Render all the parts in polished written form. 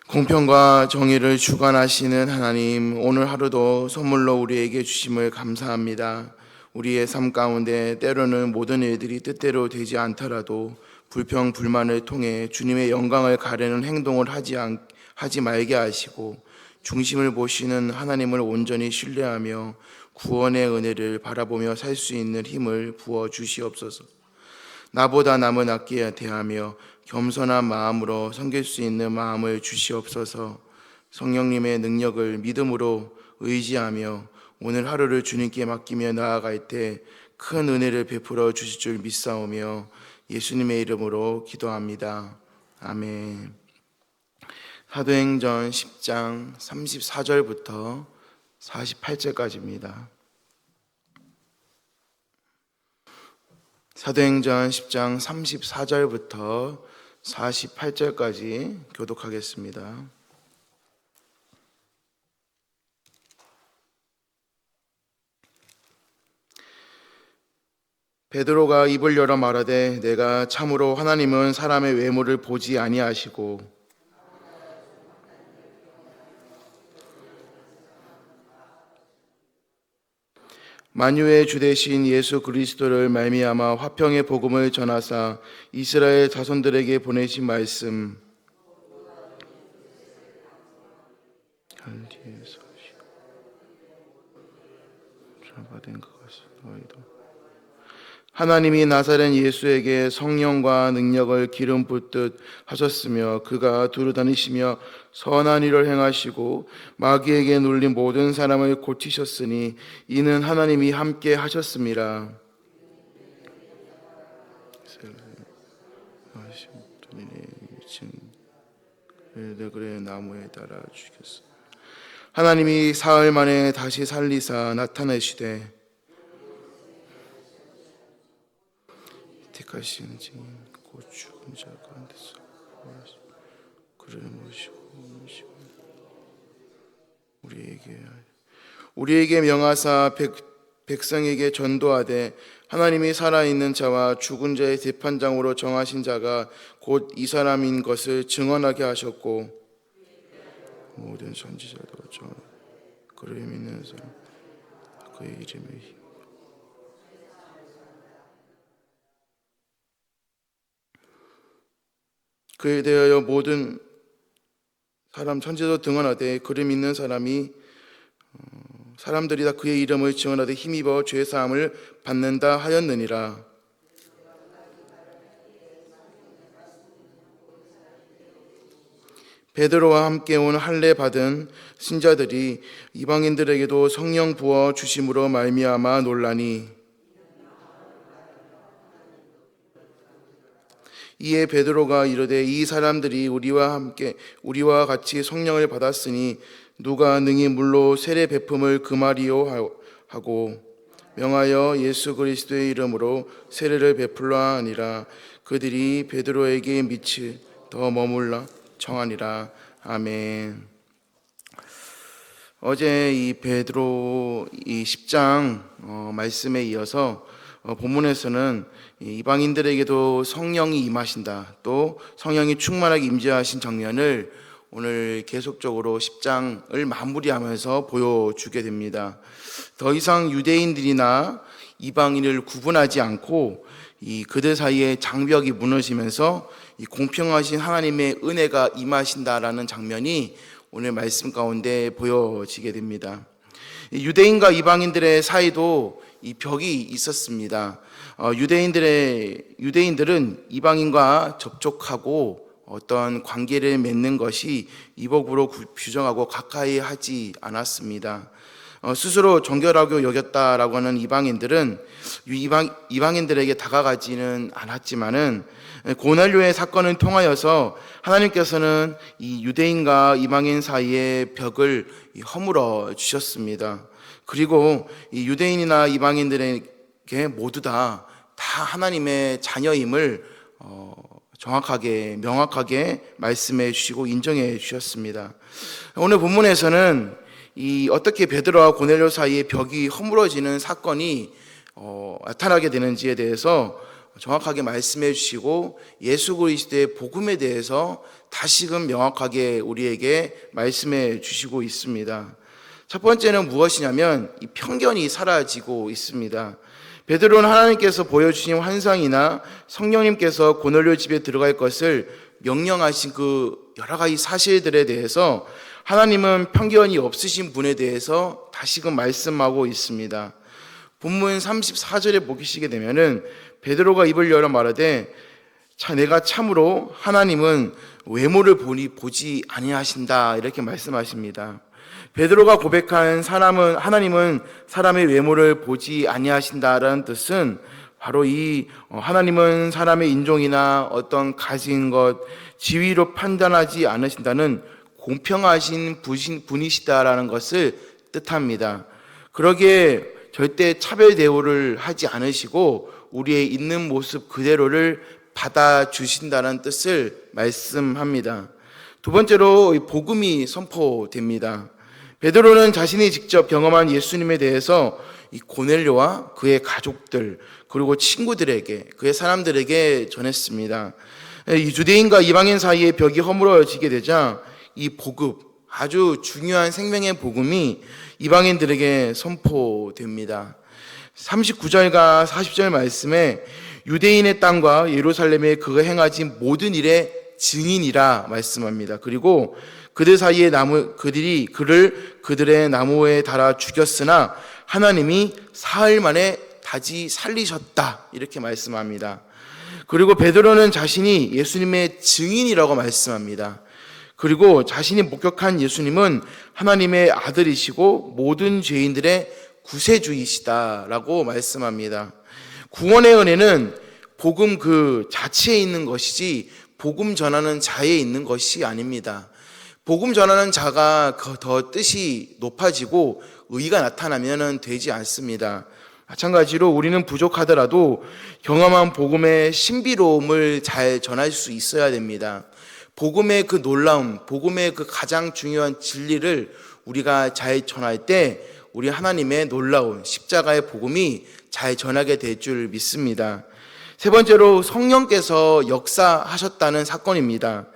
공평과 정의를 주관하시는 하나님, 오늘 하루도 선물로 우리에게 주심을 감사합니다. 우리의 삶 가운데 때로는 모든 일들이 뜻대로 되지 않더라도 불평, 불만을 통해 주님의 영광을 가르는 행동을 하지 말게 하시고 중심을 보시는 하나님을 온전히 신뢰하며 구원의 은혜를 바라보며 살 수 있는 힘을 부어 주시옵소서. 나보다 남을 아끼게 대하며 겸손한 마음으로 섬길 수 있는 마음을 주시옵소서. 성령님의 능력을 믿음으로 의지하며 오늘 하루를 주님께 맡기며 나아갈 때 큰 은혜를 베풀어 주실 줄 믿사오며 예수님의 이름으로 기도합니다. 아멘. 사도행전 10장 34절부터 48절까지입니다. 사도행전 10장 34절부터 48절까지 교독하겠습니다. 베드로가 입을 열어 말하되 내가 참으로 하나님은 사람의 외모를 보지 아니하시고 만유의 주 되신 예수 그리스도를 말미암아 화평의 복음을 전하사 이스라엘 자손들에게 보내신 말씀 갈대에서 받은 것을 너희도 하나님이 나사렛 예수에게 성령과 능력을 기름 붓듯 하셨으며 그가 두루 다니시며 선한 일을 행하시고 마귀에게 눌린 모든 사람을 고치셨으니 이는 하나님이 함께 하셨습니다. 그래 나무에 달아 죽였어. 하나님이 사흘 만에 다시 살리사 나타내시되 택하신 증인 곧 죽은 자 가운데서 그를 모시고 우리에게 명하사 백성에게 전도하되 하나님이 살아있는 자와 죽은 자의 재판장으로 정하신 자가 곧 이 사람인 것을 증언하게 하셨고 모든 선지자도 그를 믿는 사람 그의 이름에 그에 대하여 모든 사람 천지도 등언하되 그를 믿는 사람들이 다 그의 이름을 증언하되 힘입어 죄 사함을 받는다 하였느니라. 베드로와 함께 온 할례 받은 신자들이 이방인들에게도 성령 부어 주심으로 말미암아 놀라니 이에 베드로가 이르되 이 사람들이 우리와 같이 성령을 받았으니 누가 능히 물로 세례 베품을 금하리요 하고 명하여 예수 그리스도의 이름으로 세례를 베풀라 하니라. 그들이 베드로에게 미치 더 머물러 청하니라. 아멘. 어제 이 베드로 이 10장 말씀에 이어서 본문에서는 이방인들에게도 성령이 임하신다, 또 성령이 충만하게 임재하신 장면을 오늘 계속적으로 10장을 마무리하면서 보여주게 됩니다. 더 이상 유대인들이나 이방인을 구분하지 않고 그들 사이에 장벽이 무너지면서 공평하신 하나님의 은혜가 임하신다라는 장면이 오늘 말씀 가운데 보여지게 됩니다. 유대인과 이방인들의 사이도 이 벽이 있었습니다. 유대인들은 이방인과 접촉하고 어떤 관계를 맺는 것이 이복으로 규정하고 가까이 하지 않았습니다. 스스로 정결하게 여겼다라고 하는 이방인들은 이방인들에게 다가가지는 않았지만은 고넬료의 사건을 통하여서 하나님께서는 이 유대인과 이방인 사이의 벽을 허물어 주셨습니다. 그리고 이 유대인이나 이방인들에게 모두 다 하나님의 자녀임을 정확하게 명확하게 말씀해 주시고 인정해 주셨습니다. 오늘 본문에서는 어떻게 베드로와 고넬료 사이의 벽이 허물어지는 사건이 나타나게 되는지에 대해서 정확하게 말씀해 주시고 예수 그리스도의 복음에 대해서 다시금 명확하게 우리에게 말씀해 주시고 있습니다. 첫 번째는 무엇이냐면 이 편견이 사라지고 있습니다. 베드로는 하나님께서 보여주신 환상이나 성령님께서 고넬료 집에 들어갈 것을 명령하신 그 여러 가지 사실들에 대해서 하나님은 편견이 없으신 분에 대해서 다시금 말씀하고 있습니다. 본문 34절에 보시게 되면은 베드로가 입을 열어 말하되 내가 참으로 하나님은 외모를 보지 아니하신다 이렇게 말씀하십니다. 베드로가 고백한 하나님은 사람의 외모를 보지 아니하신다라는 뜻은 바로 이 하나님은 사람의 인종이나 어떤 가진 것, 지위로 판단하지 않으신다는 공평하신 분이시다라는 것을 뜻합니다. 그러기에 절대 차별 대우를 하지 않으시고 우리의 있는 모습 그대로를 받아주신다는 뜻을 말씀합니다. 두 번째로 복음이 선포됩니다. 베드로는 자신이 직접 경험한 예수님에 대해서 이 고넬료와 그의 가족들 그리고 친구들에게 그의 사람들에게 전했습니다. 이 유대인과 이방인 사이의 벽이 허물어지게 되자 이 복음, 아주 중요한 생명의 복음이 이방인들에게 선포됩니다. 39절과 40절 말씀에 유대인의 땅과 예루살렘에 그가 행하신 모든 일의 증인이라 말씀합니다. 그리고 그들 사이에 그들이 그를 그들의 나무에 달아 죽였으나 하나님이 사흘 만에 다시 살리셨다 이렇게 말씀합니다. 그리고 베드로는 자신이 예수님의 증인이라고 말씀합니다. 그리고 자신이 목격한 예수님은 하나님의 아들이시고 모든 죄인들의 구세주이시다라고 말씀합니다. 구원의 은혜는 복음 그 자체에 있는 것이지 복음 전하는 자에 있는 것이 아닙니다. 복음 전하는 자가 더 뜻이 높아지고 의가 나타나면 되지 않습니다. 마찬가지로 우리는 부족하더라도 경험한 복음의 신비로움을 잘 전할 수 있어야 됩니다. 복음의 그 놀라움, 복음의 그 가장 중요한 진리를 우리가 잘 전할 때 우리 하나님의 놀라운 십자가의 복음이 잘 전하게 될 줄 믿습니다. 세 번째로 성령께서 역사하셨다는 사건입니다.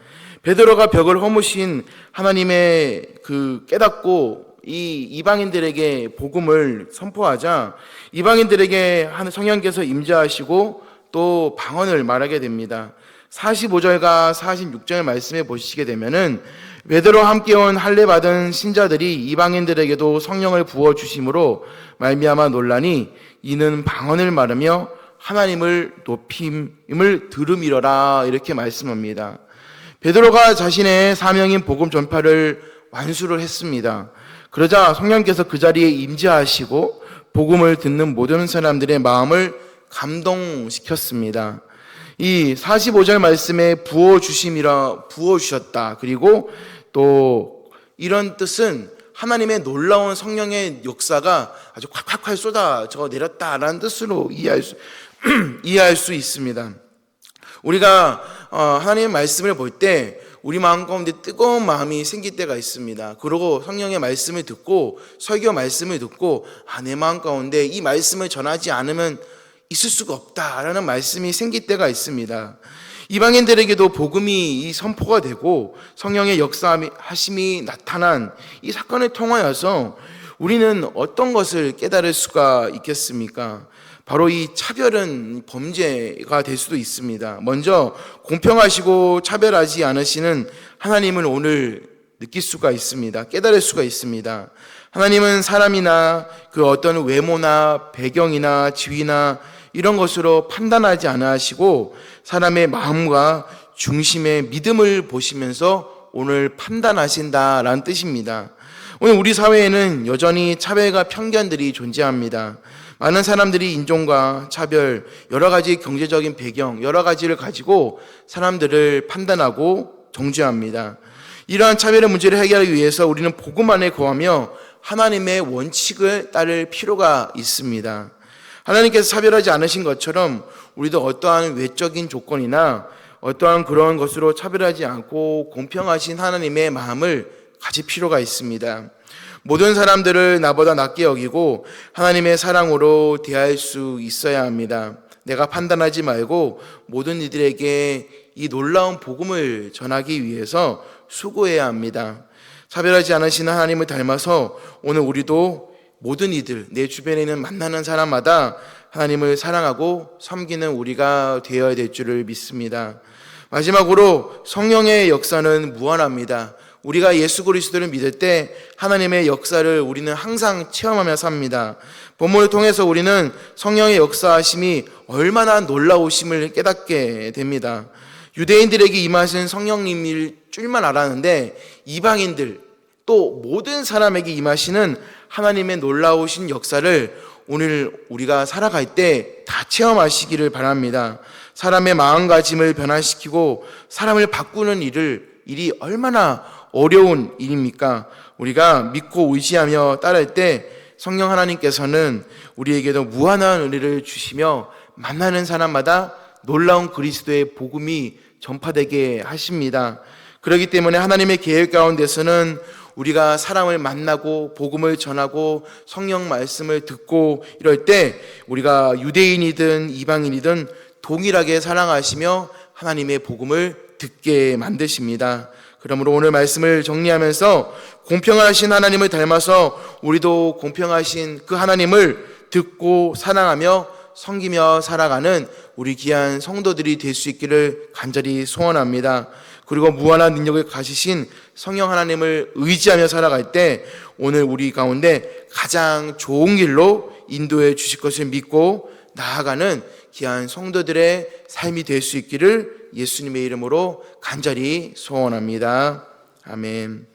베드로가 벽을 허무신 하나님의 그 깨닫고 이 이방인들에게 복음을 선포하자 이방인들에게 성령께서 임재하시고 또 방언을 말하게 됩니다. 45절과 46절 말씀에 보시게 되면은 베드로와 함께 온 할례 받은 신자들이 이방인들에게도 성령을 부어 주심으로 말미암아 논라니 이는 방언을 말하며 하나님을 높임을 들음이러라 이렇게 말씀합니다. 베드로가 자신의 사명인 복음 전파를 완수를 했습니다. 그러자 성령께서 그 자리에 임재하시고 복음을 듣는 모든 사람들의 마음을 감동시켰습니다. 이 45절 말씀에 부어주셨다. 그리고 또 이런 뜻은 하나님의 놀라운 성령의 역사가 아주 콸콸콸 쏟아져 내렸다라는 뜻으로 이해할 수 있습니다. 우리가 하나님의 말씀을 볼 때 우리 마음 가운데 뜨거운 마음이 생길 때가 있습니다. 그러고 성령의 말씀을 듣고 설교 말씀을 듣고 내 마음 가운데 이 말씀을 전하지 않으면 있을 수가 없다라는 말씀이 생길 때가 있습니다. 이방인들에게도 복음이 이 선포가 되고 성령의 역사하심이 나타난 이 사건을 통하여서 우리는 어떤 것을 깨달을 수가 있겠습니까? 바로 이 차별은 범죄가 될 수도 있습니다. 먼저 공평하시고 차별하지 않으시는 하나님을 오늘 느낄 수가 있습니다. 깨달을 수가 있습니다. 하나님은 사람이나 그 어떤 외모나 배경이나 지위나 이런 것으로 판단하지 않으시고 사람의 마음과 중심의 믿음을 보시면서 오늘 판단하신다라는 뜻입니다. 오늘 우리 사회에는 여전히 차별과 편견들이 존재합니다. 많은 사람들이 인종과 차별, 여러 가지 경제적인 배경, 여러 가지를 가지고 사람들을 판단하고 정죄합니다. 이러한 차별의 문제를 해결하기 위해서 우리는 복음 안에 거하며 하나님의 원칙을 따를 필요가 있습니다. 하나님께서 차별하지 않으신 것처럼 우리도 어떠한 외적인 조건이나 어떠한 그런 것으로 차별하지 않고 공평하신 하나님의 마음을 가질 필요가 있습니다. 모든 사람들을 나보다 낮게 여기고 하나님의 사랑으로 대할 수 있어야 합니다. 내가 판단하지 말고 모든 이들에게 이 놀라운 복음을 전하기 위해서 수고해야 합니다. 차별하지 않으시는 하나님을 닮아서 오늘 우리도 모든 이들, 내 주변에 있는 만나는 사람마다 하나님을 사랑하고 섬기는 우리가 되어야 될 줄을 믿습니다. 마지막으로 성령의 역사는 무한합니다. 우리가 예수 그리스도를 믿을 때 하나님의 역사를 우리는 항상 체험하며 삽니다. 본문을 통해서 우리는 성령의 역사하심이 얼마나 놀라우심을 깨닫게 됩니다. 유대인들에게 임하신 성령님일 줄만 알았는데 이방인들 또 모든 사람에게 임하시는 하나님의 놀라우신 역사를 오늘 우리가 살아갈 때 다 체험하시기를 바랍니다. 사람의 마음가짐을 변화시키고 사람을 바꾸는 일이 얼마나 어려운 일입니까? 우리가 믿고 의지하며 따를 때 성령 하나님께서는 우리에게도 무한한 은혜를 주시며 만나는 사람마다 놀라운 그리스도의 복음이 전파되게 하십니다. 그렇기 때문에 하나님의 계획 가운데서는 우리가 사람을 만나고 복음을 전하고 성령 말씀을 듣고 이럴 때 우리가 유대인이든 이방인이든 동일하게 사랑하시며 하나님의 복음을 듣게 만드십니다. 그러므로 오늘 말씀을 정리하면서 공평하신 하나님을 닮아서 우리도 공평하신 그 하나님을 듣고 사랑하며 섬기며 살아가는 우리 귀한 성도들이 될 수 있기를 간절히 소원합니다. 그리고 무한한 능력을 가지신 성령 하나님을 의지하며 살아갈 때 오늘 우리 가운데 가장 좋은 길로 인도해 주실 것을 믿고 나아가는 귀한 성도들의 삶이 될 수 있기를 예수님의 이름으로 간절히 소원합니다. 아멘.